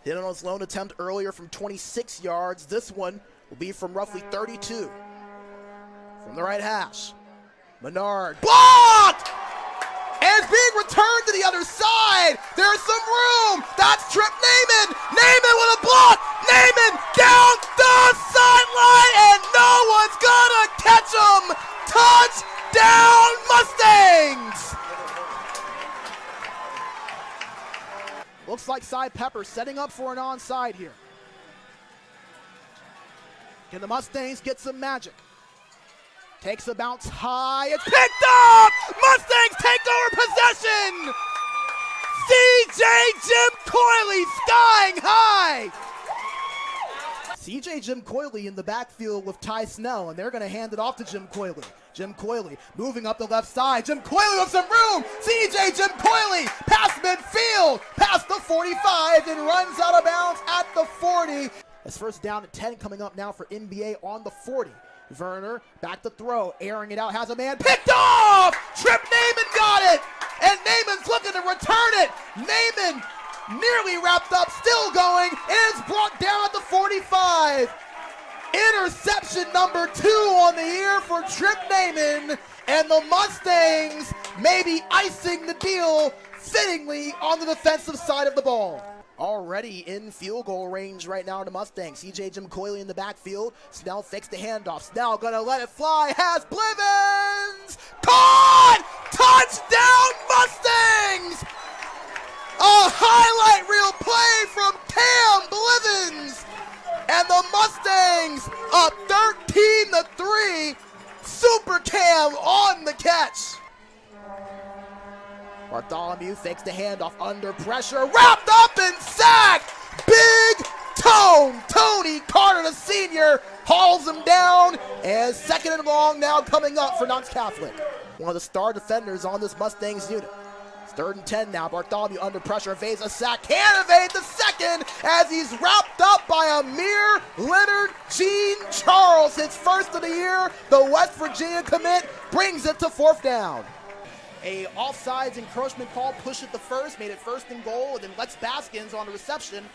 Hit on his lone attempt earlier from 26 yards. This one will be from roughly 32. From the right hash. Menard blocked! And it's being returned to the other side. There's some room. That's Trip Naaman. Naaman with a block. Naaman down the sideline, and no one's gonna catch him. Touchdown Mustangs! Looks like Cy Pepper setting up for an onside here. Can the Mustangs get some magic? Takes a bounce high. It's picked up! Mustangs take over possession! CJ Jim Coyley skying high! CJ Jim Coyley in the backfield with Ty Snell, and they're going to hand it off to Jim Coyley. Jim Coyley moving up the left side. Jim Coyley with some room. CJ Jim Coyley past midfield, past the 45, and runs out of bounds at the 40. That's first down at 10 coming up now for NBA on the 40. Werner back to throw, airing it out, has a man picked off! Trip Naaman got it! And Naaman's looking to return it! Naaman nearly wrapped up, still going, and is brought down at the 45. Interception number 2 on the year for Trip Naaman, and the Mustangs may be icing the deal fittingly on the defensive side of the ball. Already in field goal range right now to Mustangs. CJ Jim Coyley in the backfield. Snell fakes the handoff. Snell gonna let it fly. Has Blivens! Caught! Touchdown Mustangs! A highlight reel play from Cam Blivens! And the Mustangs up 13-3. Super Cam on the catch. Bartholomew fakes the handoff under pressure, wrapped up and sacked! Big Tone! Tony Carter, the senior, hauls him down, and second and long now coming up for Knox Catholic. One of the star defenders on this Mustangs unit. It's 3rd and 10 now. Bartholomew under pressure, evades a sack, can't evade the second as he's wrapped up by Amir Leonard Jean Charles. His first of the year, the West Virginia commit brings it to 4th down. A offsides encroachment call pushed it to first, made it 1st and goal, and then Lex Baskins on the reception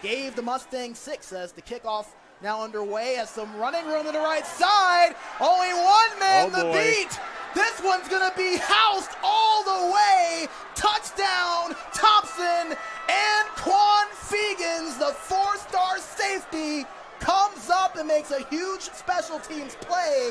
gave the Mustangs 6 as the kickoff now underway. Has some running room to the right side. Only one man the beat. This one's going to be housed all the way. Touchdown Thompson, and Quan Fegans, the 4-star safety, comes up and makes a huge special teams play.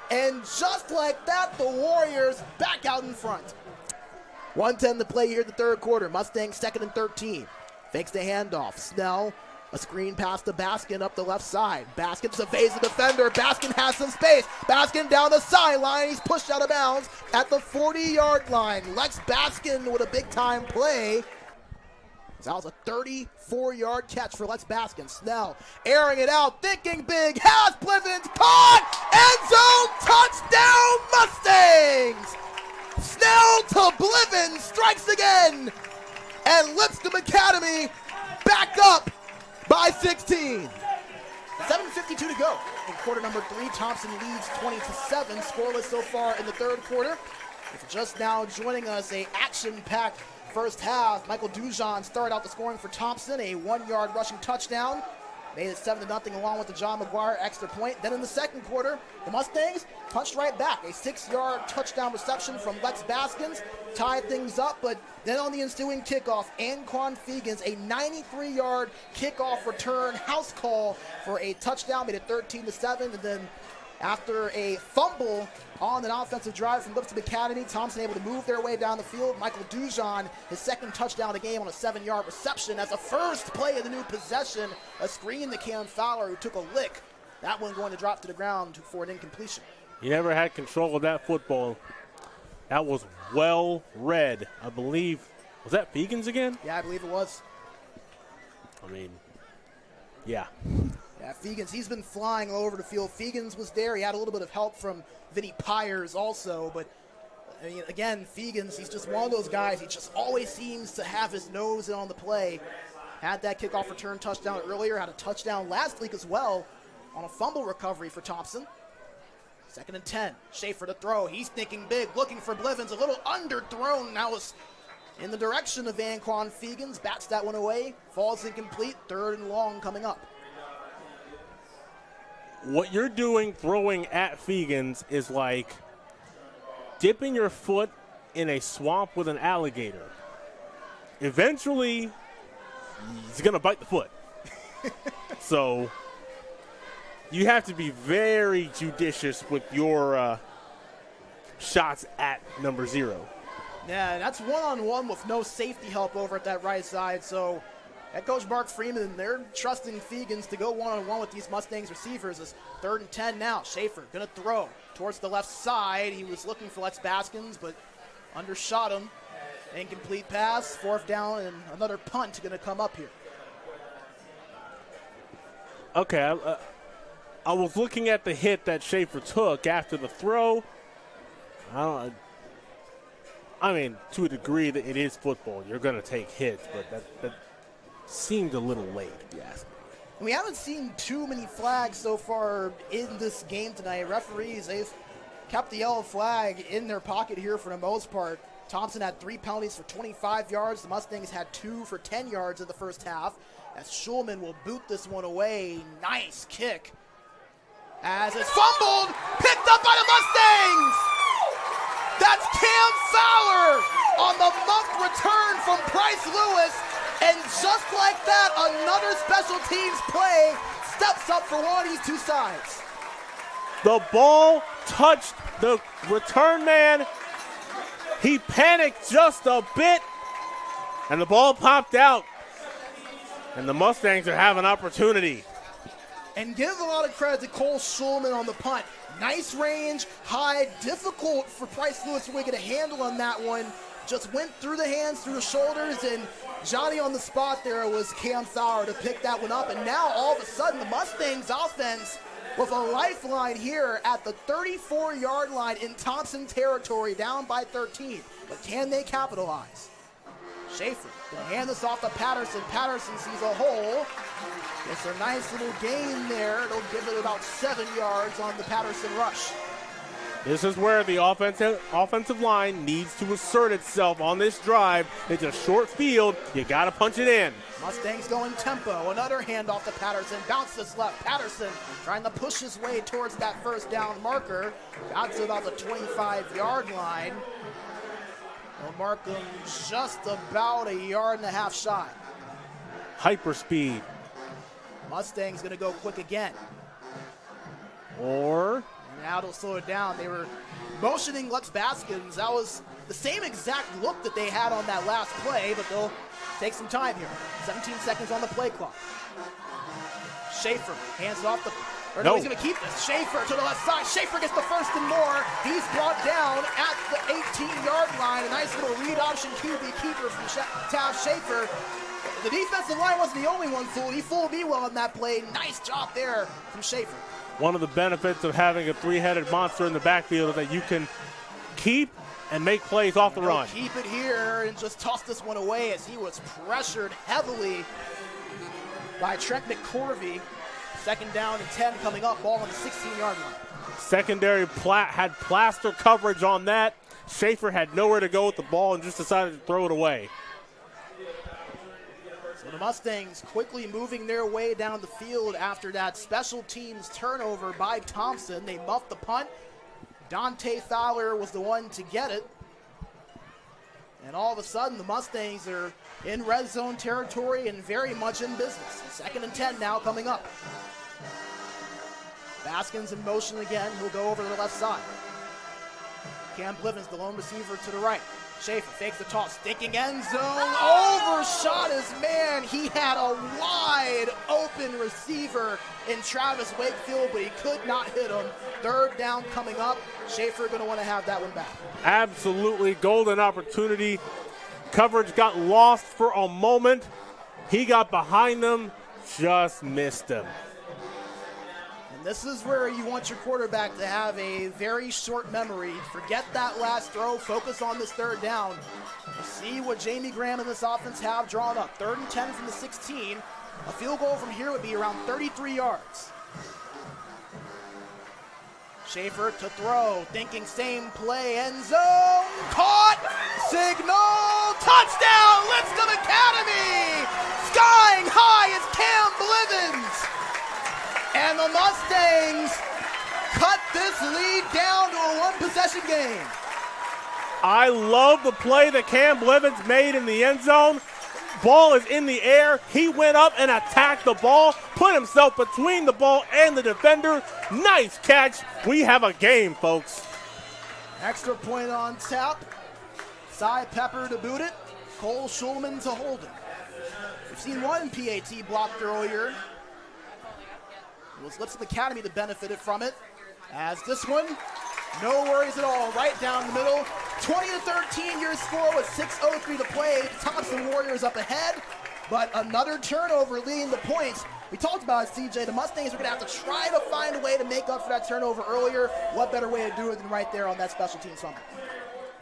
And just like that, the Warriors back out in front. 1:10 to play here in the 3rd quarter. Mustangs 2nd and 13. Fakes the handoff. Snell, a screen pass to Baskin up the left side. Baskin evades the defender. Baskin has some space. Baskin down the sideline. He's pushed out of bounds at the 40-yard line. Lex Baskin with a big-time play. That was a 34-yard catch for Lex Baskin. Snell airing it out, thinking big, has Blivens, caught, end zone, touchdown Mustangs! Snell to Blivens, strikes again, and Lipscomb Academy back up by 16. 7:52 to go in quarter number 3. Thompson leads 20-7, scoreless so far in the 3rd quarter. If you're just now joining us, a action-packed first half. Michael Dujon started out the scoring for Thompson, a 1-yard rushing touchdown. Made it 7-0 along with the John McGuire extra point. Then in the 2nd quarter, the Mustangs punched right back. A 6-yard touchdown reception from Lex Baskins tied things up, but then on the ensuing kickoff, Anquan Fegans, a 93-yard kickoff return house call for a touchdown, made it 13-7, and then after a fumble on an offensive drive from Lipscomb Academy, Thompson able to move their way down the field. Michael Dujon, his 2nd touchdown of the game on a 7-yard reception as the first play of the new possession, a screen to Cam Fowler, who took a lick. That one going to drop to the ground for an incompletion. He never had control of that football. That was well read. I believe, was that Fegans again? Yeah, I believe it was. I mean, yeah. Yeah, Fegans, he's been flying all over the field. Fegans was there. He had a little bit of help from Vinny Pyers also. But, I mean, again, Fegans, he's just one of those guys. He just always seems to have his nose in on the play. Had that kickoff return touchdown earlier. Had a touchdown last week as well on a fumble recovery for Thompson. 2nd and 10. Schaefer to throw. He's thinking big, looking for Blivens. A little underthrown. Now was in the direction of Anquan Fegans. Bats that one away. Falls incomplete. 3rd and long coming up. What you're doing throwing at Fegans is like dipping your foot in a swamp with an alligator. Eventually, he's going to bite the foot. So you have to be very judicious with your shots at number 0. Yeah, that's one-on-one with no safety help over at that right side. So head coach Mark Freeman, they're trusting Fegans to go one-on-one with these Mustangs receivers. It's 3rd and 10 now. Schaefer going to throw towards the left side. He was looking for Lex Baskins, but undershot him. Incomplete pass, 4th down, and another punt going to come up here. Okay, I was looking at the hit that Schaefer took after the throw. I mean, to a degree that it is football. You're going to take hits, but that seemed a little late, if you ask me. We haven't seen too many flags so far in this game tonight. Referees, they've kept the yellow flag in their pocket here for the most part. Thompson had 3 penalties for 25 yards. The Mustangs had 2 for 10 yards in the first half. As Schulman will boot this one away. Nice kick. As it's fumbled, picked up by the Mustangs. That's Cam Fowler on the muff return from Bryce Lewis. And just like that, another special teams play steps up for one of these two sides. The ball touched the return man. He panicked just a bit, and the ball popped out. And the Mustangs are having opportunity. And give a lot of credit to Cole Schulman on the punt. Nice range, high, difficult for Bryce Lewis to get a handle on that one. Just went through the hands, through the shoulders, and Johnny on the spot there was Cam Fowler to pick that one up. And now all of a sudden the Mustangs offense with a lifeline here at the 34-yard line in Thompson territory, down by 13. But can they capitalize? Schaefer gonna hand this off to Patterson. Patterson sees a hole. It's a nice little gain there. It'll give it about 7 yards on the Patterson rush. This is where the offensive line needs to assert itself on this drive. It's a short field. You got to punch it in. Mustangs going tempo. Another handoff to Patterson. Bounces left. Patterson trying to push his way towards that 1st down marker. Got to about the 25-yard line. Well, Markham just about 1.5 yards shy. Hyperspeed. Mustangs going to go quick again. Or now they'll slow it down. They were motioning Lex Baskins. That was the same exact look that they had on that last play, but they'll take some time here. 17 seconds on the play clock. Schaefer hands it off the... Or no, he's going to keep this. Schaefer to the left side. Schaefer gets the 1st and more. He's brought down at the 18-yard line. A nice little read option QB keeper from Tav Schaefer. The defensive line wasn't the only one fooled. He fooled me well on that play. Nice job there from Schaefer. One of the benefits of having a 3-headed monster in the backfield is that you can keep and make plays off the run. Keep it here and just toss this one away as he was pressured heavily by Trent McCorvey. 2nd down and 10 coming up, ball on the 16-yard line. Secondary had plaster coverage on that. Schaefer had nowhere to go with the ball and just decided to throw it away. So the Mustangs quickly moving their way down the field after that special teams turnover by Thompson. They muffed the punt. Dante Fowler was the one to get it. And all of a sudden, the Mustangs are in red zone territory and very much in business. 2nd and 10 now coming up. Baskins in motion again. He'll go over to the left side. Cam Blivens, the lone receiver to the right. Schaefer fakes the toss, sticking end zone, overshot his man. He had a wide open receiver in Travis Wakefield, but he could not hit him. 3rd down coming up. Schaefer going to want to have that one back. Absolutely golden opportunity. Coverage got lost for a moment. He got behind them, just missed him. This is where you want your quarterback to have a very short memory. Forget that last throw. Focus on this 3rd down. See what Jamie Graham and this offense have drawn up. 3rd and 10 from the 16. A field goal from here would be around 33 yards. Schaefer to throw. Thinking same play. End zone. Caught. Signal. touchdown, Lipscomb Academy! Skying high is Cam Blivens. And the Mustangs cut this lead down to a one-possession game. I love the play that Cam Blivens made in the end zone. Ball is in the air. He went up and attacked the ball, put himself between the ball and the defender. Nice catch. We have a game, folks. Extra point on tap. Cy Pepper to boot it. Cole Schulman to hold it. We've seen one PAT blocked earlier. It was Lipscomb Academy that benefited from it. As this one, no worries at all. Right down the middle. 20-13 your score with 6:03 to play. The Thompson Warriors up ahead, but another turnover leading the points. We talked about it, CJ. The Mustangs are going to have to try to find a way to make up for that turnover earlier. What better way to do it than right there on that special teams fumble?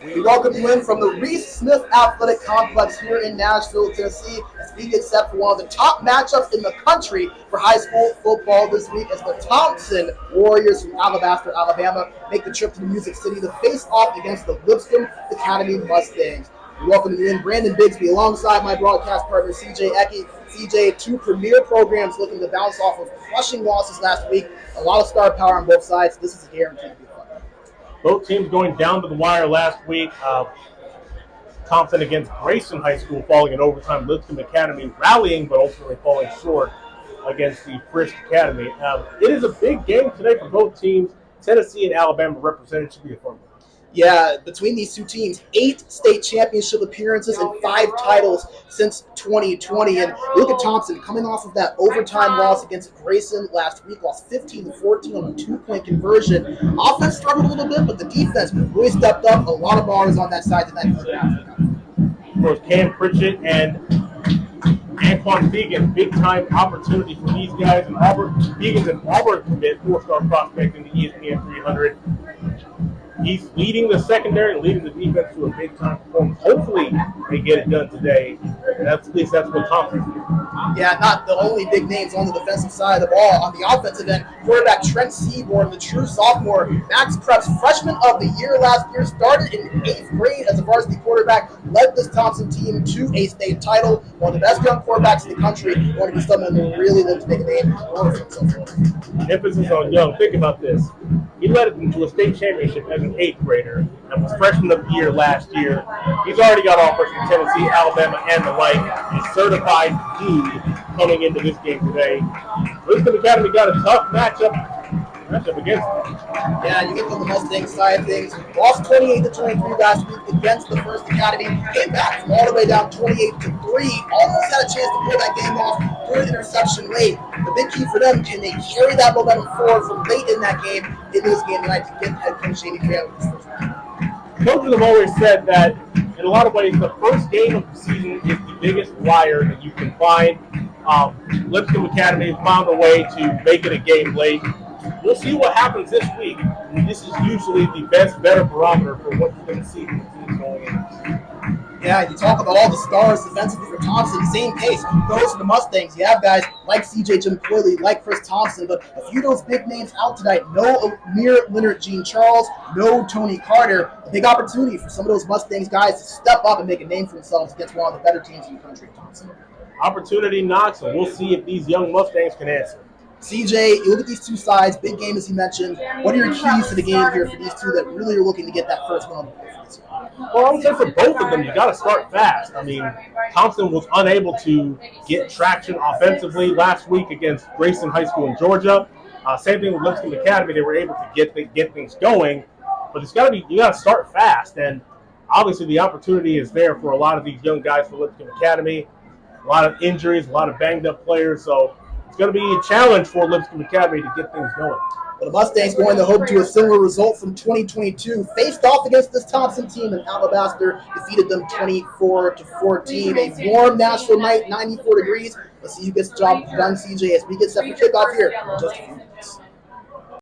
We welcome you in from the Reese Smith Athletic Complex here in Nashville, Tennessee, as we get set for one of the top matchups in the country for high school football this week, as the Thompson Warriors from Alabaster, Alabama, make the trip to the Music City to face off against the Lipscomb Academy Mustangs. We welcome you in Brandon Bigsby alongside my broadcast partner, CJ Ecke. CJ, two premier programs looking to bounce off of crushing losses last week. A lot of star power on both sides. This is a guarantee to be fun. Both teams going down to the wire last week. Thompson against Grayson High School falling in overtime. Lipscomb Academy rallying, but ultimately falling short against the Frisk Academy. It is a big game today for both teams. Tennessee and Alabama represented. Should be a fun one. Yeah, between these two teams, 8 state championship appearances and 5 titles since 2020. And look at Thompson coming off of that overtime loss against Grayson last week, lost 15-14 on a 2-point conversion. Offense struggled a little bit, but the defense really stepped up. A lot of ballers on that side tonight. Of course, Cam Pritchett and Anquan Fegan, big-time opportunity for these guys. And Fegan's an Auburn commit, 4-star prospect in the ESPN 300. He's leading the secondary and leading the defense to a big-time performance. Hopefully, they get it done today. And at least that's what Thompson's doing. Yeah, not the only big names on the defensive side of the ball. On the offensive end, quarterback Trent Seaborn, the true sophomore, Max Prepp's freshman of the year last year, started in 8th grade as a varsity quarterback, led this Thompson team to a state title. One of the best young quarterbacks in the country. Going to be someone who really looks to make a name for himself. Emphasis on young. Think about this. He led them to a state championship as an 8th grader and was freshman of the year last year. He's already got offers from Tennessee, Alabama, and the like. A certified dude coming into this game today. Lipscomb Academy got a tough matchup against them. Yeah, you get from the Mustangs side of things. Lost 28-23 last week against the First Academy. Came back from all the way down 28-3. Almost had a chance to pull that game off through an interception late. The big key for them, can they carry that momentum forward from late in that game into this game tonight to get head coach Jamie Graham this first game? Coaches have always said that in a lot of ways the first game of the season is the biggest liar that you can find. Lipscomb Academy has found a way to make it a game late. We'll see what happens this week. This is usually the better barometer for what you're going to see from the teams going in. Yeah, you talk about all the stars defensively for Thompson. Same case goes for the Mustangs. You have guys like CJ Jim Coyley, like Chris Thompson, but a few of those big names out tonight. No Amir Leonard Jean Charles, no Tony Carter. A big opportunity for some of those Mustangs guys to step up and make a name for themselves against one of the better teams in the country, Thompson. Opportunity knocks, and we'll see if these young Mustangs can answer. CJ, you look at these two sides, big game as you mentioned. What are your keys to the game here for these two that really are looking to get that first one on the board for this one? Well, I would say for both of them, you got to start fast. I mean, Thompson was unable to get traction offensively last week against Grayson High School in Georgia. Same thing with Lipscomb Academy; they were able to get things going, but you got to start fast. And obviously, the opportunity is there for a lot of these young guys for Lipscomb Academy. A lot of injuries, a lot of banged up players, so it's going to be a challenge for Lipscomb Academy to get things going. Well, the Mustangs going to hope to a similar result from 2022. Faced off against this Thompson team, and Alabaster defeated them 24-14. A warm Nashville night, 94 degrees. Let's see who gets the job done, CJ, as we get set for kickoff here in just a few minutes.